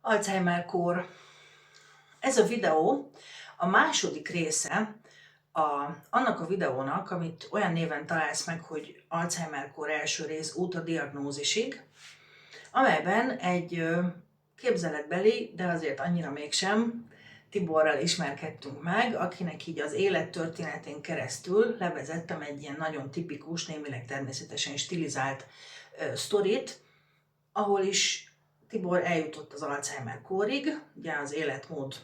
Alzheimer-kór. Ez a videó a második része annak a videónak, amit olyan néven találsz meg, hogy Alzheimer-kór első rész út a diagnózisig, amelyben egy képzeletbeli, de azért annyira mégsem, Tiborral ismerkedtünk meg, akinek így az élettörténetén keresztül levezettem egy ilyen nagyon tipikus, némileg természetesen stilizált sztorit, ahol is Tibor eljutott az Alzheimer-kórig, ugye az életmód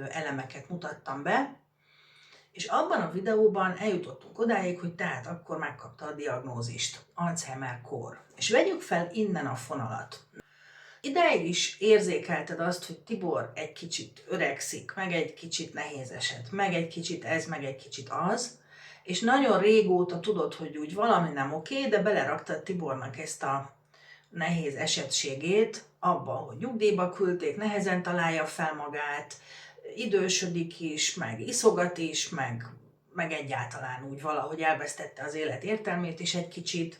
elemeket mutattam be, és abban a videóban eljutottunk odáig, hogy tehát akkor megkapta a diagnózist, Alzheimer-kór. És vegyük fel innen a fonalat. Ideig is érzékelted azt, hogy Tibor egy kicsit öregszik, meg egy kicsit nehéz eset, meg egy kicsit ez, meg egy kicsit az, és nagyon régóta tudod, hogy úgy valami nem oké, de beleraktad Tibornak ezt a nehéz esetségét abba, hogy nyugdíjba küldték, nehezen találja fel magát, idősödik is, meg iszogat is, meg egyáltalán úgy valahogy elvesztette az élet értelmét is egy kicsit.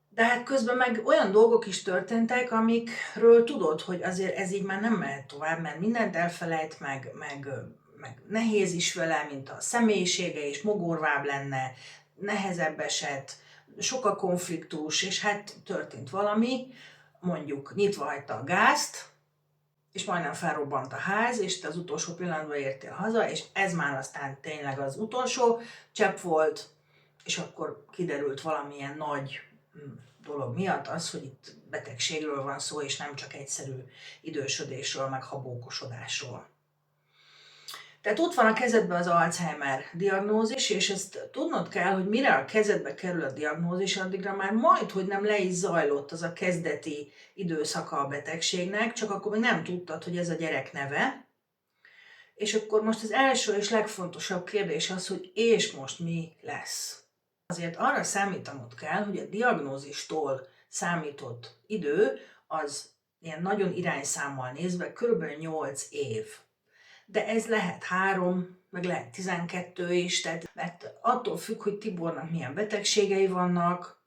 De hát közben meg olyan dolgok is történtek, amikről tudod, hogy azért ez így már nem mehet tovább, mert mindent elfelejt, meg nehéz is vele, mint a személyisége, és mogorvább lenne, nehezebb eset, sok a konfliktus, és hát történt valami, mondjuk nyitva hagyta a gázt, és majdnem felrobbant a ház, és te az utolsó pillanatban értél haza, és ez már aztán tényleg az utolsó csepp volt, és akkor kiderült valamilyen nagy dolog miatt az, hogy itt betegségről van szó, és nem csak egyszerű idősödésről, meg habókosodásról. Tehát ott van a kezedben az Alzheimer diagnózis, és ezt tudnod kell, hogy mire a kezedbe kerül a diagnózis, addigra már majdhogy nem le is zajlott az a kezdeti időszaka a betegségnek, csak akkor még nem tudtad, hogy ez a gyerek neve. És akkor most az első és legfontosabb kérdés az, hogy és most mi lesz? Azért arra számítanod kell, hogy a diagnózistól számított idő az ilyen nagyon irányszámmal nézve kb. 8 év. De ez lehet 3, meg lehet 12 is, tehát, mert attól függ, hogy Tibornak milyen betegségei vannak,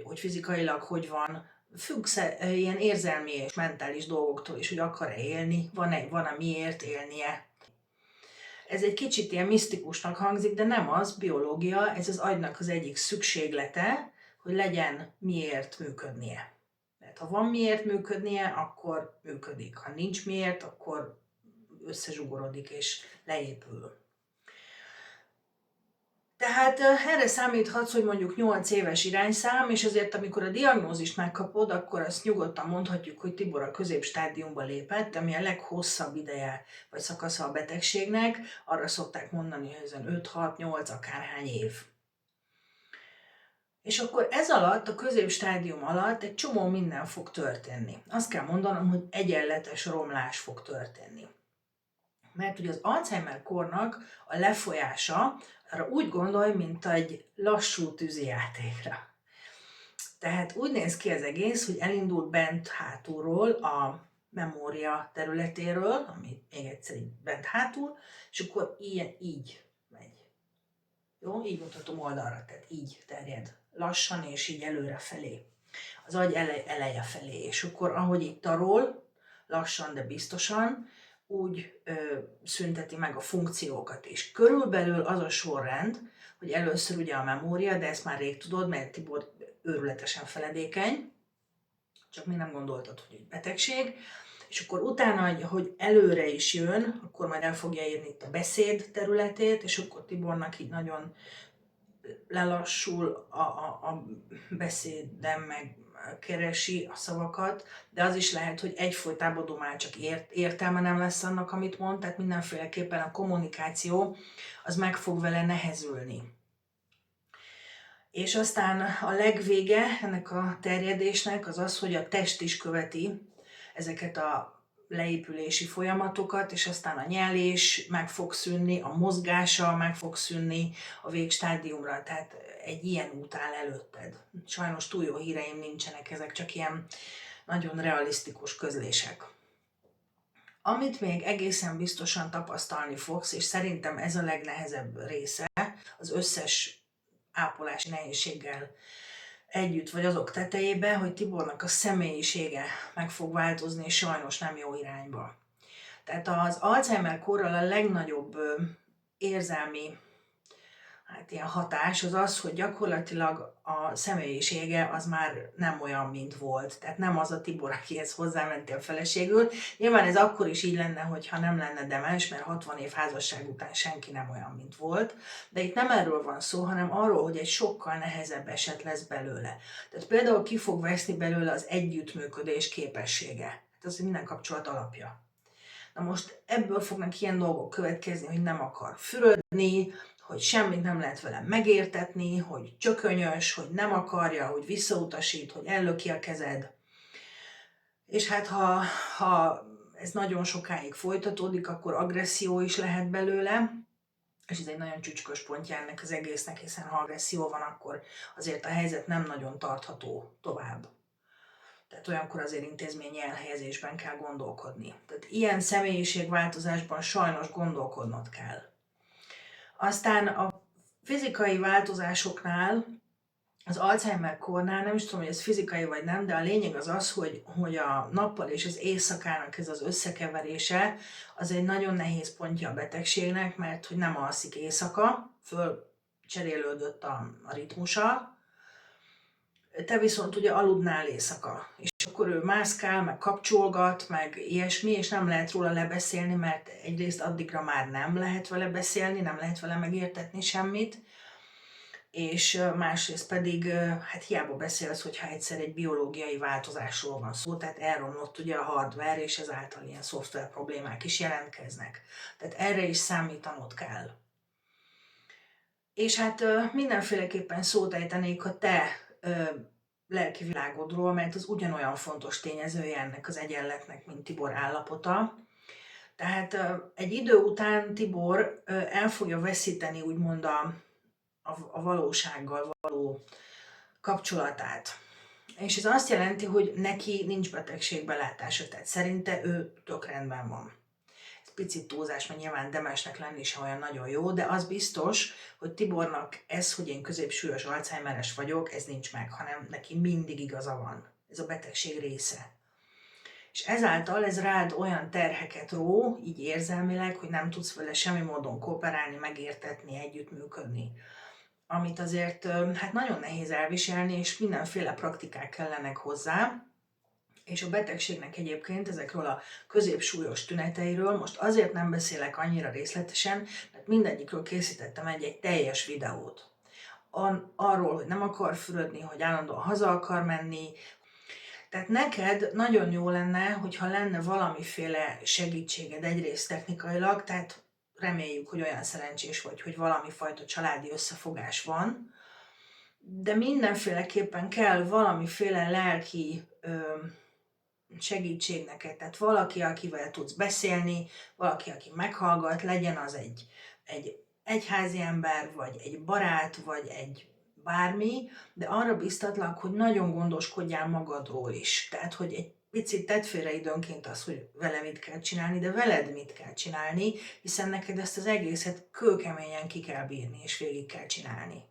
hogy fizikailag hogy van, függ ilyen érzelmi és mentális dolgoktól is, hogy akar-e élni, van-e miért élnie. Ez egy kicsit ilyen misztikusnak hangzik, de nem az, biológia, ez az agynak az egyik szükséglete, hogy legyen miért működnie. Mert ha van miért működnie, akkor működik. Ha nincs miért, akkor összezsugorodik és leépül. Tehát erre számíthatsz, hogy mondjuk 8 éves irányszám, és azért amikor a diagnózist megkapod, akkor azt nyugodtan mondhatjuk, hogy Tibor a középstádiumba lépett, ami a leghosszabb ideje vagy szakasza a betegségnek, arra szokták mondani, hogy ezen 5-6-8 akárhány év. És akkor ez alatt, a középstádium alatt egy csomó minden fog történni. Azt kell mondanom, hogy egyenletes romlás fog történni. Mert ugye az Alzheimer-kórnak a lefolyása, arra úgy gondolj, mint egy lassú tűzijátékra. Tehát úgy néz ki az egész, hogy elindul bent hátulról, a memória területéről, ami még egyszer így bent hátul, és akkor így megy. Jó? Így mutatom oldalra, tehát így terjed. Lassan és így előre felé. Az agy eleje felé. És akkor ahogy így tarol, lassan, de biztosan, úgy szünteti meg a funkciókat is. Körülbelül az a sorrend, hogy először ugye a memória, de ezt már rég tudod, mert Tibor őrületesen feledékeny, csak még nem gondoltad, hogy egy betegség, és akkor utána, hogy előre is jön, akkor majd el fogja írni itt a beszéd területét, és akkor Tibornak így nagyon lelassul a beszédem, meg keresi a szavakat, de az is lehet, hogy egyfolytában domál, csak értelme nem lesz annak, amit mond, tehát mindenféleképpen a kommunikáció az meg fog vele nehezülni. És aztán a legvége ennek a terjedésnek az az, hogy a test is követi ezeket a leépülési folyamatokat, és aztán a nyelés meg fog szűnni, a mozgása meg fog szűnni a végstádiumra, tehát egy ilyen út áll előtted. Sajnos túl jó híreim nincsenek, ezek csak ilyen nagyon realisztikus közlések. Amit még egészen biztosan tapasztalni fogsz, és szerintem ez a legnehezebb része, az összes ápolási nehézséggel együtt, vagy azok tetejébe, hogy Tibornak a személyisége meg fog változni, és sajnos nem jó irányba. Tehát az Alzheimer-korral a legnagyobb érzelmi ilyen hatás az az, hogy gyakorlatilag a személyisége az már nem olyan, mint volt. Tehát nem az a Tibor, akihez hozzámentél feleségül. Nyilván ez akkor is így lenne, hogyha nem lenne demens, mert 60 év házasság után senki nem olyan, mint volt. De itt nem erről van szó, hanem arról, hogy egy sokkal nehezebb eset lesz belőle. Tehát például ki fog veszni belőle az együttműködés képessége. Hát az minden kapcsolat alapja. Na most ebből fognak ilyen dolgok következni, hogy nem akar fürödni, hogy semmit nem lehet vele megértetni, hogy csökönyös, hogy nem akarja, hogy visszautasít, hogy ellöki a kezed. És hát ha ez nagyon sokáig folytatódik, akkor agresszió is lehet belőle, és ez egy nagyon csücskos pontja ennek az egésznek, hiszen ha agresszió van, akkor azért a helyzet nem nagyon tartható tovább. Tehát olyankor azért intézményi elhelyezésben kell gondolkodni. Tehát ilyen személyiségváltozásban sajnos gondolkodnod kell. Aztán a fizikai változásoknál, az Alzheimer-kornál, nem is tudom, hogy ez fizikai vagy nem, de a lényeg az az, hogy a nappal és az éjszakának ez az összekeverése, az egy nagyon nehéz pontja a betegségnek, mert hogy nem alszik éjszaka, fölcserélődött a ritmusa, te viszont ugye aludnál éjszaka, és akkor ő mászkál, meg kapcsolgat, meg ilyesmi, és nem lehet róla lebeszélni, mert egyrészt addigra már nem lehet vele beszélni, nem lehet vele megértetni semmit, és másrészt pedig hát hiába beszélsz, hogyha egyszer egy biológiai változásról van szó, tehát elromlott ugye a hardware, és ezáltal ilyen szoftver problémák is jelentkeznek. Tehát erre is számítanod kell. És hát mindenféleképpen szót ejtenék a te lelki világodról, mert az ugyanolyan fontos tényezője ennek az egyenletnek, mint Tibor állapota. Tehát egy idő után Tibor el fogja veszíteni úgymond a valósággal való kapcsolatát. És ez azt jelenti, hogy neki nincs betegségbelátása, tehát szerinte ő tök rendben van. Ez picit túlzás, mert nyilván demensnek lenni is olyan nagyon jó, de az biztos, hogy Tibornak ez, hogy én középsúlyos Alzheimeres vagyok, ez nincs meg, hanem neki mindig igaza van. Ez a betegség része. És ezáltal ez rád olyan terheket ró, így érzelmileg, hogy nem tudsz vele semmi módon kooperálni, megértetni, együttműködni. Amit azért hát nagyon nehéz elviselni, és mindenféle praktikák kellenek hozzá. És a betegségnek egyébként ezekről a középsúlyos tüneteiről most azért nem beszélek annyira részletesen, mert mindegyikről készítettem egy teljes videót. Arról, hogy nem akar fürödni, hogy állandóan haza akar menni. Tehát neked nagyon jó lenne, hogyha lenne valamiféle segítséged egyrészt technikailag, tehát reméljük, hogy olyan szerencsés vagy, hogy valami fajta családi összefogás van, de mindenféleképpen kell valamiféle lelki segítség neked, tehát valaki, akivel tudsz beszélni, valaki, aki meghallgat, legyen az egy egyházi ember, vagy egy barát, vagy egy bármi, de arra biztatlak, hogy nagyon gondoskodjál magadról is. Tehát, hogy egy picit tedd félre időnként az, hogy vele mit kell csinálni, de veled mit kell csinálni, hiszen neked ezt az egészet kőkeményen ki kell bírni, és végig kell csinálni.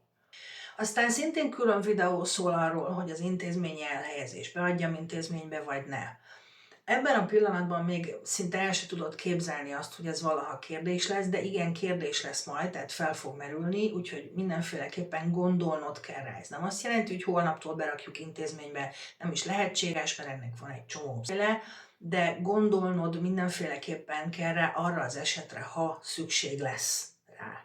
Aztán szintén külön videó szól arról, hogy az intézményi elhelyezés beadjam intézménybe, vagy ne. Ebben a pillanatban még szinte el se tudod képzelni azt, hogy ez valaha kérdés lesz, de igen, kérdés lesz majd, tehát fel fog merülni, úgyhogy mindenféleképpen gondolnod kell rá. Ez nem azt jelenti, hogy holnaptól berakjuk intézménybe, nem is lehetséges, mert ennek van egy csomó féle, de gondolnod mindenféleképpen kell rá arra az esetre, ha szükség lesz rá.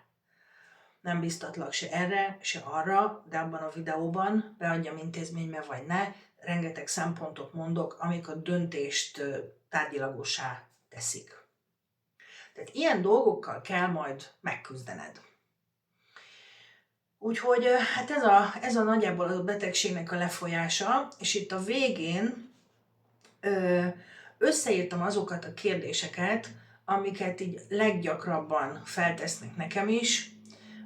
Nem biztatlak se erre, se arra, de abban a videóban beadjam intézménybe vagy ne, rengeteg szempontot mondok, amik a döntést tárgyilagossá teszik. Tehát ilyen dolgokkal kell majd megküzdened. Úgyhogy hát ez a nagyjából a betegségnek a lefolyása, és itt a végén összeírtam azokat a kérdéseket, amiket így leggyakrabban feltesznek nekem is,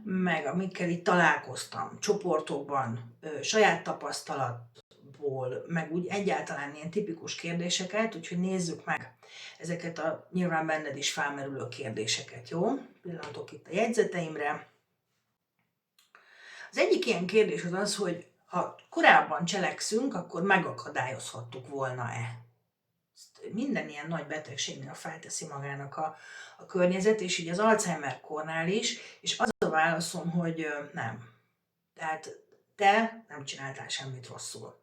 meg amikkel itt találkoztam, csoportokban, saját tapasztalatból, meg úgy egyáltalán ilyen tipikus kérdéseket, úgyhogy nézzük meg ezeket a nyilván benned is felmerülő kérdéseket, jó? Pillantok itt a jegyzeteimre. Az egyik ilyen kérdés az az, hogy Ha korábban cselekszünk, akkor megakadályozhattuk volna-e? Minden ilyen nagy betegségnél felteszi magának a környezet, és így az Alzheimer-kornál is, és az a válaszom, hogy nem. Tehát te nem csináltál semmit rosszul.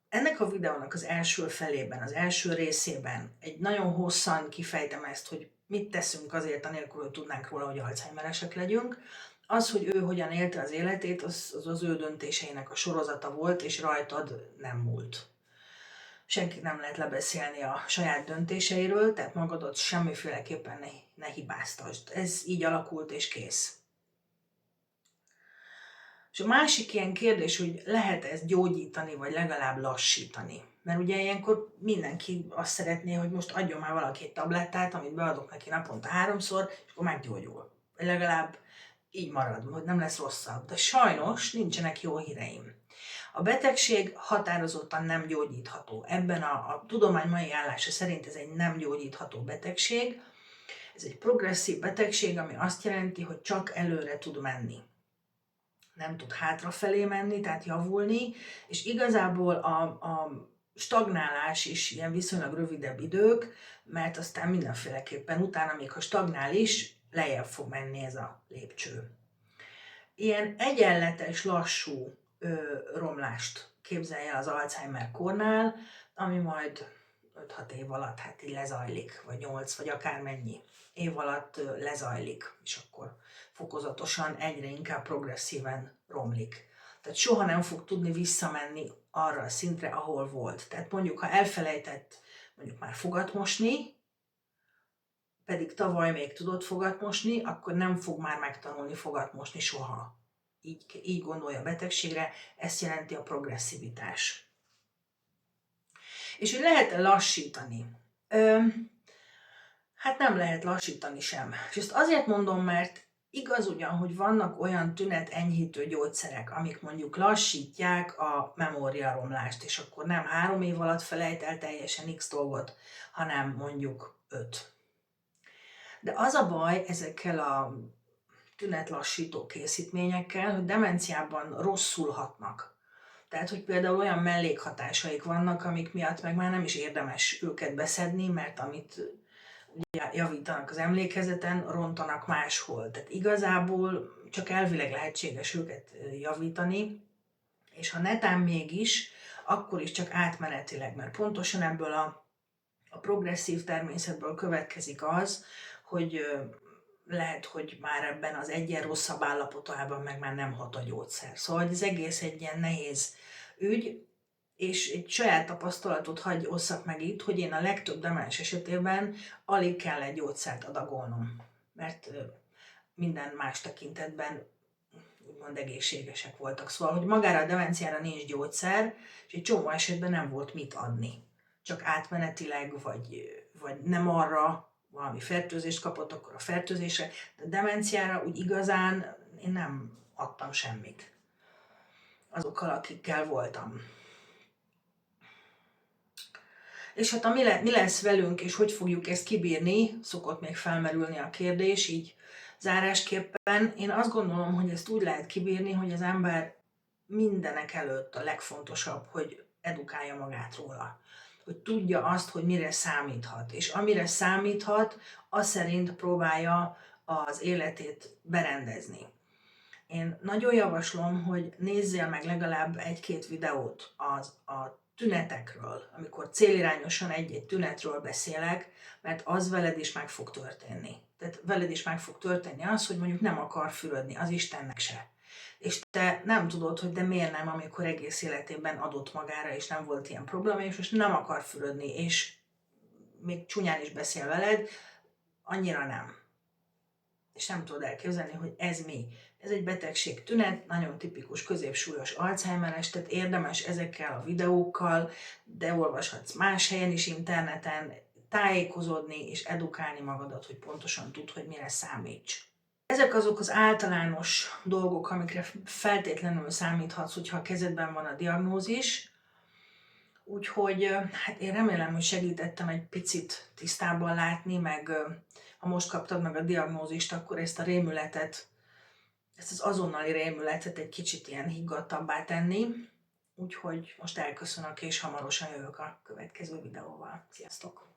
Ennek a videónak az első felében, az első részében egy nagyon hosszan kifejtem ezt, hogy mit teszünk azért anélkül, hogy tudnánk róla, hogy alzheimeresek legyünk. Az, hogy ő hogyan élte az életét, az ő döntéseinek a sorozata volt, és rajtad nem múlt. Senkit nem lehet lebeszélni a saját döntéseiről, tehát magadat semmiféleképpen ne hibáztasd. Ez így alakult, és kész. És a másik ilyen kérdés, hogy lehet ezt gyógyítani, vagy legalább lassítani. Mert ugye ilyenkor mindenki azt szeretné, hogy most adjon már valaki egy tablettát, amit beadok neki naponta 3-szor, és akkor meggyógyul. Vagy legalább így marad, hogy nem lesz rosszabb. De sajnos nincsenek jó híreim. A betegség határozottan nem gyógyítható. Ebben a tudomány mai állása szerint ez egy nem gyógyítható betegség. Ez egy progresszív betegség, ami azt jelenti, hogy csak előre tud menni. Nem tud hátrafelé menni, tehát javulni, és igazából a stagnálás is ilyen viszonylag rövidebb idők, mert aztán mindenféleképpen utána, még ha stagnál is, lejjebb fog menni ez a lépcső. Ilyen egyenletes, lassú romlást képzelje az Alzheimer-kornál, ami majd 5-6 év alatt hát így lezajlik, vagy 8, vagy akármennyi év alatt lezajlik, és akkor fokozatosan egyre inkább progresszíven romlik. Tehát soha nem fog tudni visszamenni arra a szintre, ahol volt. Tehát mondjuk, ha elfelejtett mondjuk már fogat mosni, pedig tavaly még tudott fogat mosni, akkor nem fog már megtanulni fogat mosni soha. Így gondolja a betegségre, ezt jelenti a progresszivitás. És hogy lehet-e lassítani? Hát nem lehet lassítani sem. És ezt azért mondom, mert igaz ugyan, hogy vannak olyan tünetenyhítő gyógyszerek, amik mondjuk lassítják a memóriaromlást, és akkor nem 3 év alatt felejt el teljesen X dolgot, hanem mondjuk 5. De az a baj ezekkel a tünetlassító készítményekkel, hogy demenciában rosszul hatnak. Tehát, hogy például olyan mellékhatásaik vannak, amik miatt meg már nem is érdemes őket beszedni, mert amit ugye javítanak az emlékezeten, rontanak máshol. Tehát igazából csak elvileg lehetséges őket javítani, és ha netán mégis, akkor is csak átmenetileg, mert pontosan ebből a progresszív természetből következik az, hogy lehet, hogy már ebben az egyen rosszabb állapotában meg már nem hat a gyógyszer. Szóval ez egész egy ilyen nehéz ügy, és egy saját tapasztalatot hagy osszak meg itt, hogy én a legtöbb demens esetében alig kell egy gyógyszert adagolnom, mert minden más tekintetben úgymond egészségesek voltak. Szóval, hogy magára a demenciára nincs gyógyszer, és egy csomó esetben nem volt mit adni. Csak átmenetileg, vagy nem arra, valami fertőzést kapott, akkor a fertőzésre, de a demenciára úgy igazán én nem adtam semmit azokkal, akikkel voltam. És hát mi lesz velünk, és hogy fogjuk ezt kibírni, szokott még felmerülni a kérdés, így zárásképpen. Én azt gondolom, hogy ezt úgy lehet kibírni, hogy az ember mindenek előtt a legfontosabb, hogy edukálja magát róla. Hogy tudja azt, hogy mire számíthat. És amire számíthat, az szerint próbálja az életét berendezni. Én nagyon javaslom, hogy nézzél meg legalább 1-2 videót a tünetekről, amikor célirányosan egy-egy tünetről beszélek, mert az veled is meg fog történni. Tehát veled is meg fog történni az, hogy mondjuk nem akar fürödni, az Istennek se. És te nem tudod, hogy de miért nem, amikor egész életében adott magára, és nem volt ilyen probléma, és most nem akar fürödni, és még csúnyán is beszél veled, annyira nem. És nem tudod elképzelni, hogy ez mi. Ez egy betegség tünet, nagyon tipikus középsúlyos Alzheimeres, tehát érdemes ezekkel a videókkal, de olvashatsz más helyen is interneten, tájékozódni és edukálni magadat, hogy pontosan tudd, hogy mire számíts. Ezek azok az általános dolgok, amikre feltétlenül számíthatsz, hogyha a kezedben van a diagnózis. Úgyhogy hát én remélem, hogy segítettem egy picit tisztában látni, meg ha most kaptad meg a diagnózist, akkor ezt a rémületet ezt az azonnali rémületet egy kicsit ilyen higgadtabbá tenni. Úgyhogy most elköszönök, és hamarosan jövök a következő videóval. Sziasztok!